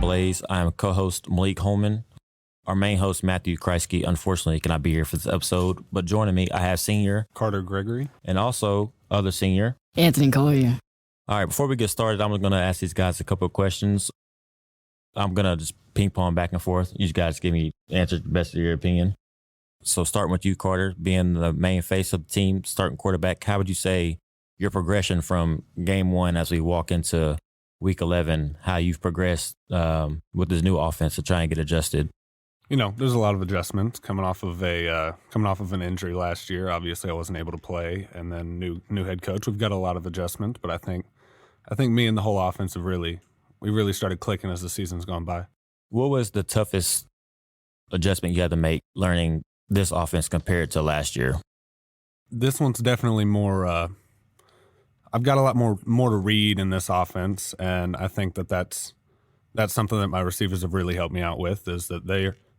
Blaze. I am co-host Malik Holman. Our main host, Matthew Kreisky, unfortunately cannot be here for this episode, but joining me, I have senior Carter Gregory. And also other senior Anthony Collier. All right, before we get started, I'm going to ask these guys a couple of questions. I'm going to just ping pong back and forth. You guys give me answers the best of your opinion. So starting with you, Carter, being the main face of the team, starting quarterback, how would you say your progression from game one as we walk into week 11, how you've progressed with this new offense to try and get adjusted? You know, there's a lot of adjustments coming off of an injury last year. Obviously, I wasn't able to play, and then new head coach. We've got a lot of adjustment, but I think me and the whole offense we really started clicking as the season's gone by. What was the toughest adjustment you had to make learning this offense compared to last year? This one's definitely more. I've got a lot more to read in this offense, and I think that's something that my receivers have really helped me out with, is that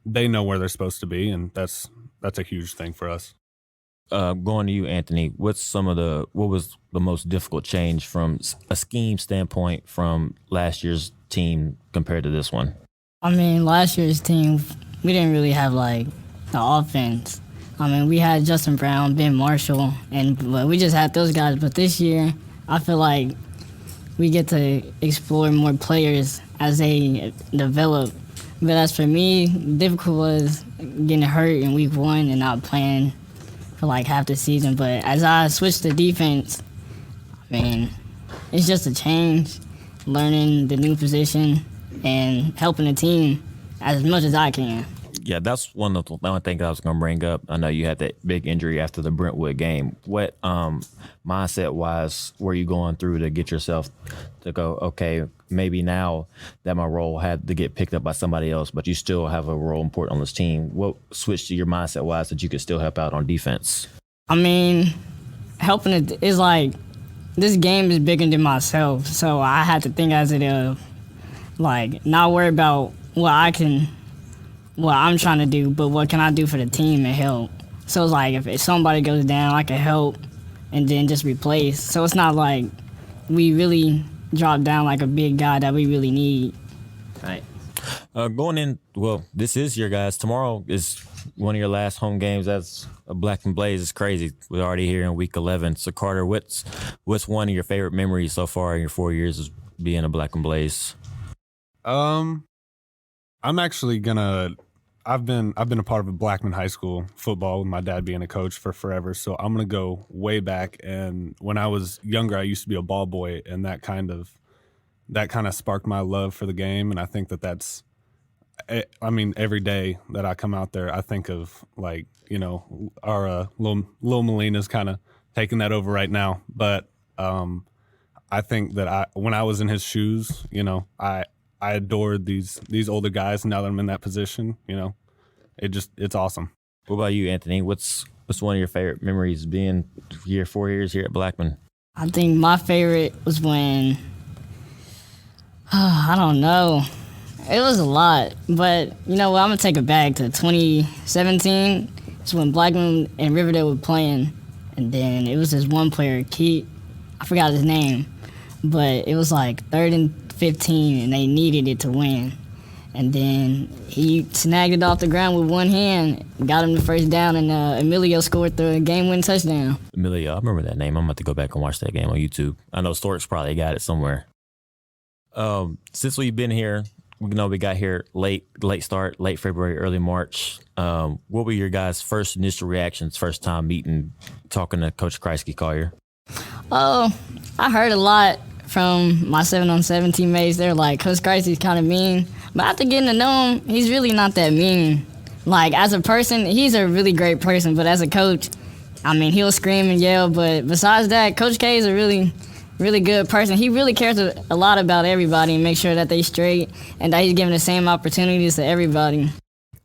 they know where they're supposed to be, and that's a huge thing for us. Going to you, Anthony, what was the most difficult change from a scheme standpoint from last year's team compared to this one? I mean, last year's team, we didn't really have the offense. I mean, we had Justin Brown, Ben Marshall, but we just had those guys. But this year, I feel like we get to explore more players as they develop. But as for me, difficult was getting hurt in week one and not playing for half the season. But as I switched to defense, I mean, it's just a change, learning the new position and helping the team as much as I can. Yeah, that's one of the only things I was going to bring up. I know you had that big injury after the Brentwood game. What mindset-wise were you going through to get yourself to go, okay, maybe now that my role had to get picked up by somebody else, but you still have a role important on this team? What switched to your mindset-wise that you could still help out on defense? I mean, helping it is this game is bigger than myself, so I had to think as it not worry about what I'm trying to do, but what can I do for the team and help? So it's if somebody goes down, I can help and then just replace. So it's not like we really drop down a big guy that we really need. Right. Going in, this is your guys. Tomorrow is one of your last home games as a Black and Blaze. It's crazy. We're already here in week 11. So Carter, what's one of your favorite memories so far in your 4 years of being a Black and Blaze? I'm actually I've been a part of a Blackman High School football with my dad being a coach for forever. So I'm gonna go way back. And when I was younger, I used to be a ball boy, and that kind of sparked my love for the game. And I think that's, I mean, every day that I come out there, I think of our little Melina's kind of taking that over right now. But I think that when I was in his shoes, I adored these older guys. Now that I'm in that position, it's awesome. What about you, Anthony? What's one of your favorite memories being 4 years here at Blackman? I think my favorite was when, I don't know. It was a lot, but you know what? I'm going to take it back to 2017. It's when Blackman and Riverdale were playing, and then it was this one player, I forgot his name, but it was 3rd and 15, and they needed it to win. And then he snagged it off the ground with one hand, got him the first down, and Emilio scored the game-winning touchdown. Emilio, I remember that name. I'm about to go back and watch that game on YouTube. I know Stork's probably got it somewhere. Since we've been here, we got here late start, late February, early March. What were your guys' first initial reactions, first time talking to Coach Kreisky, Collier? Oh, I heard a lot from my 7-on-7 teammates. They're Coach Kreisky's kind of mean. But after getting to know him, he's really not that mean. As a person, he's a really great person. But as a coach, I mean, he'll scream and yell. But besides that, Coach K is a really, really good person. He really cares a lot about everybody and make sure that they straight and that he's giving the same opportunities to everybody.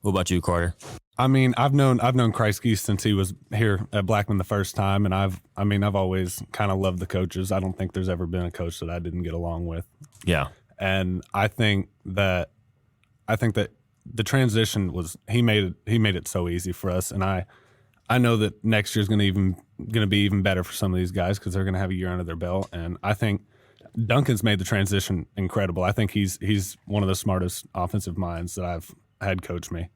What about you, Carter? I mean, I've known Kreisky since he was here at Blackman the first time, and I've always kind of loved the coaches. I don't think there's ever been a coach that I didn't get along with. Yeah. And I think that the transition was he made it so easy for us, and I know that next year's going to be even better for some of these guys because they're going to have a year under their belt, and I think Duncan's made the transition incredible. I think he's one of the smartest offensive minds that I've had coach me.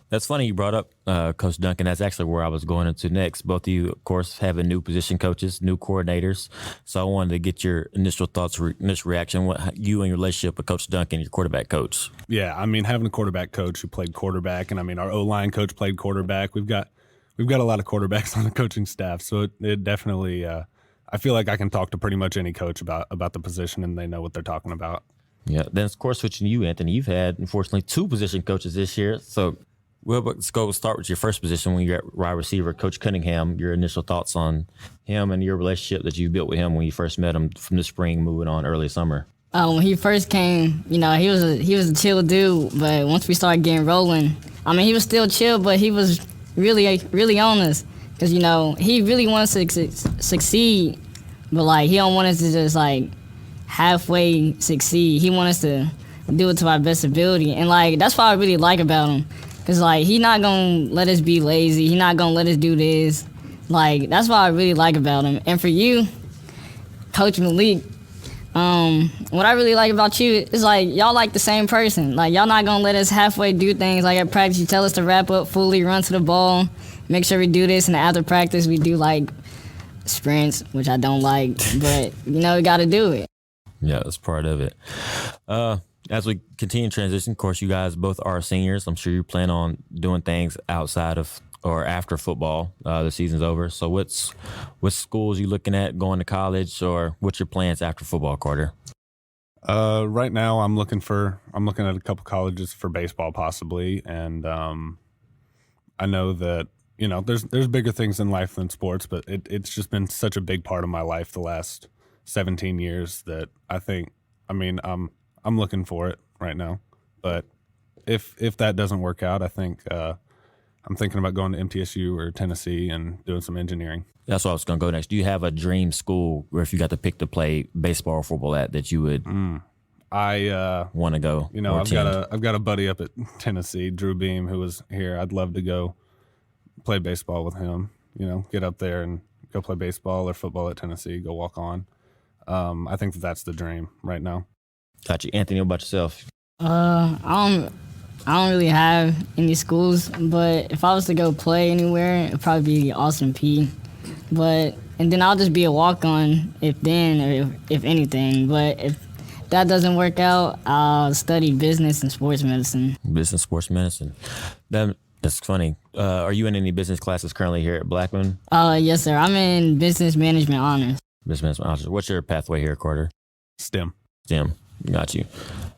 That's funny you brought up Coach Duncan. That's actually where I was going into next. Both of you, of course, having new position coaches, new coordinators. So I wanted to get your initial thoughts, initial reaction, what you and your relationship with Coach Duncan, your quarterback coach. Yeah, I mean, having a quarterback coach who played quarterback, and I mean, our O-line coach played quarterback. We've got a lot of quarterbacks on the coaching staff, so it definitely. I feel like I can talk to pretty much any coach about the position, and they know what they're talking about. Yeah. Then, of course, switching to you, Anthony, you've had, unfortunately, 2 position coaches this year. So let's go start with your first position when you're at wide receiver, Coach Cunningham. Your initial thoughts on him and your relationship that you built with him when you first met him from the spring moving on early summer. When he first came, he was a chill dude, but once we started getting rolling, I mean, he was still chill, but he was really on us because, he really wants to succeed, but, like, he don't want us to just, like, halfway succeed. He wants us to do it to our best ability, and, like, that's what I really like about him. Cause like he not gonna let us be lazy. He not gonna let us do this. Like that's what I really like about him. And for you, Coach Malik, what I really like about you is like y'all like the same person. Like y'all not gonna let us halfway do things. Like at practice, you tell us to wrap up fully, run to the ball, make sure we do this, and after practice we do like sprints, which I don't like, but we got to do it. Yeah, that's part of it. As we continue transition, of course, you guys both are seniors. I'm sure you plan on doing things outside of or after football. The season's over. So what schools you looking at going to college, or what's your plans after football, Carter? Right now, I'm looking at a couple colleges for baseball possibly, and I know that there's bigger things in life than sports, but it's just been such a big part of my life the last 17 years that I'm looking for it right now. But if that doesn't work out, I think I'm thinking about going to MTSU or Tennessee and doing some engineering. That's what I was going to go next. Do you have a dream school where if you got to pick to play baseball or football at that you would want to go? I've got a buddy up at Tennessee, Drew Beam, who was here. I'd love to go play baseball with him. Get up there and go play baseball or football at Tennessee. Go walk on. I think that's the dream right now. Got you, Anthony. What about yourself? I don't really have any schools, but if I was to go play anywhere, it'd probably be Austin P. And then I'll just be a walk-on if anything. But if that doesn't work out, I'll study business and sports medicine. Business, sports medicine. That's funny. Are you in any business classes currently here at Blackman? Yes, sir. I'm in business management honors. Business management honors. What's your pathway here, Carter? STEM. Got you.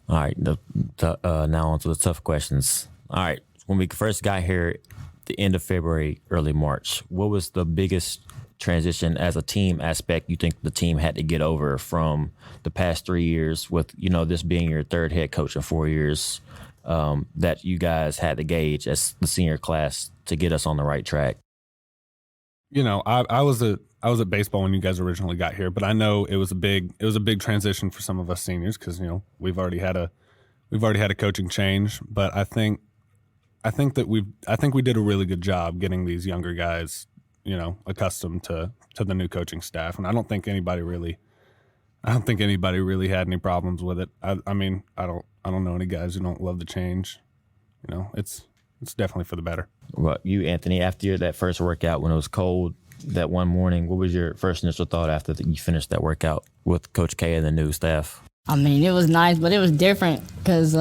All right. Now on to the tough questions. All right. When we first got here at the end of February, early March, what was the biggest transition as a team aspect you think the team had to get over from the past 3 years with, this being your third head coach in 4 years, that you guys had to gauge as the senior class to get us on the right track? I was at baseball when you guys originally got here, but I know it was a big transition for some of us seniors because we've already had a coaching change. But I think we did a really good job getting these younger guys accustomed to the new coaching staff, and I don't think anybody really had any problems with it. I don't know any guys who don't love the change. It's definitely for the better. Well, you, Anthony, after that first workout when it was cold that one morning, what was your first initial thought after you finished that workout with Coach K and the new staff? It was nice, but it was different because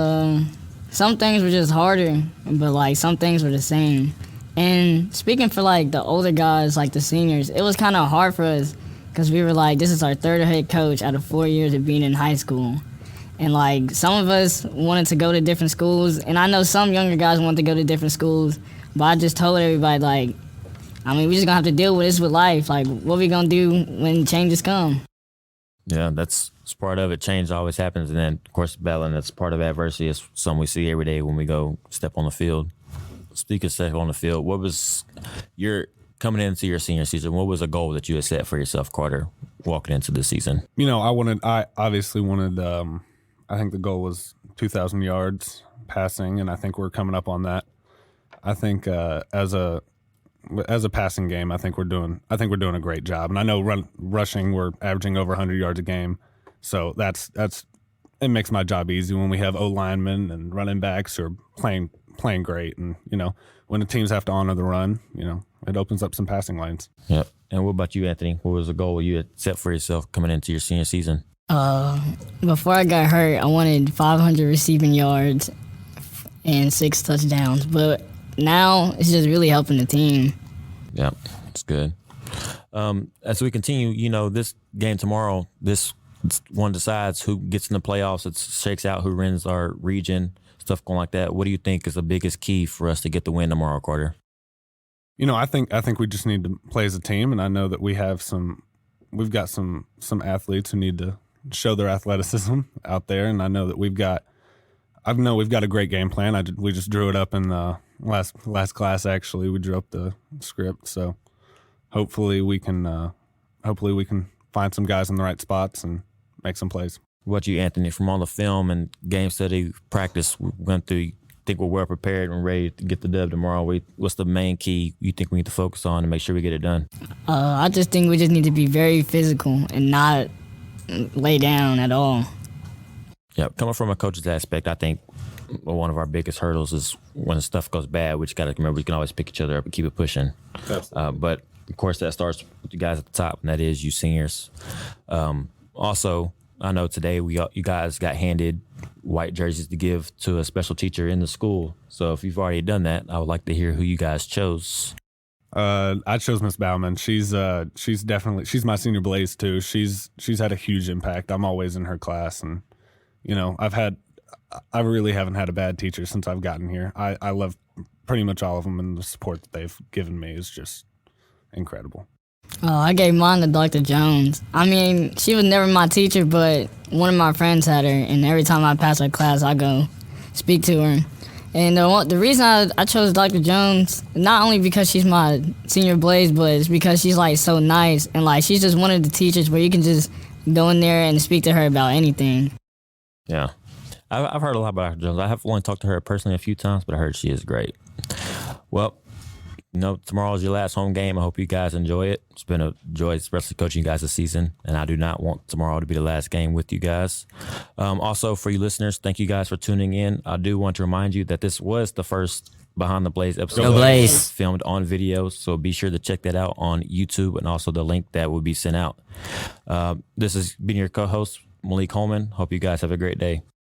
some things were just harder, but some things were the same. And speaking for the older guys, the seniors, it was kind of hard for us because we were this is our third head coach out of 4 years of being in high school. And some of us wanted to go to different schools, and I know some younger guys wanted to go to different schools, but I just told everybody we just gonna have to deal with this with life. What we gonna do when changes come? Yeah, that's part of it. Change always happens, and then of course battling. That's part of adversity. It's something we see every day when we go step on the field. Speaking of step on the field, what was your coming into your senior season? What was a goal that you had set for yourself, Carter, walking into the season? I obviously wanted. I think the goal was 2,000 yards passing, and I think we're coming up on that. I think as a passing game, I think we're doing a great job. And I know rushing, we're averaging over 100 yards a game. So that's it makes my job easy when we have O linemen and running backs who are playing great, and when the teams have to honor the run, it opens up some passing lanes. Yep. And what about you, Anthony? What was the goal you had set for yourself coming into your senior season? Before I got hurt, I wanted 500 receiving yards and 6 touchdowns. But now it's just really helping the team. Yep, it's good. As we continue, this game tomorrow, this one decides who gets in the playoffs. It shakes out who wins our region, stuff going like that. What do you think is the biggest key for us to get the win tomorrow, Carter? I think we just need to play as a team, and I know that we've got some athletes who need to show their athleticism out there, and I know that we've got a great game plan. We just drew it up in the last class. Actually, we drew up the script, so hopefully we can find some guys in the right spots and make some plays. What about you, Anthony? From all the film and game study practice we went through, think we're well prepared and ready to get the dub tomorrow. What's the main key you think we need to focus on to make sure we get it done? I just think we just need to be very physical and not lay down at all. Yeah, coming from a coach's aspect, I think one of our biggest hurdles is when stuff goes bad. We just got to remember we can always pick each other up and keep it pushing. But of course, that starts with you guys at the top, and that is you seniors. Also, I know today you guys got handed white jerseys to give to a special teacher in the school. So if you've already done that, I would like to hear who you guys chose. I chose Miss Bauman. She's my senior blaze too. She's had a huge impact. I'm always in her class, and I really haven't had a bad teacher since I've gotten here. I love pretty much all of them, and the support that they've given me is just incredible. Oh, I gave mine to Dr. Jones. I mean, she was never my teacher, but one of my friends had her, and every time I pass her class, I go speak to her. And the reason I chose Dr. Jones, not only because she's my senior blaze, but it's because she's, so nice. And, she's just one of the teachers where you can just go in there and speak to her about anything. Yeah. I've heard a lot about Dr. Jones. I have only talked to her personally a few times, but I heard she is great. Well, tomorrow is your last home game. I hope you guys enjoy it. It's been a joy, especially coaching you guys this season, and I do not want tomorrow to be the last game with you guys. Also, for you listeners, thank you guys for tuning in. I do want to remind you that this was the first Behind the Blaze episode. Go Blaze. Filmed on video, so be sure to check that out on YouTube and also the link that will be sent out. This has been your co-host, Malik Holman. Hope you guys have a great day.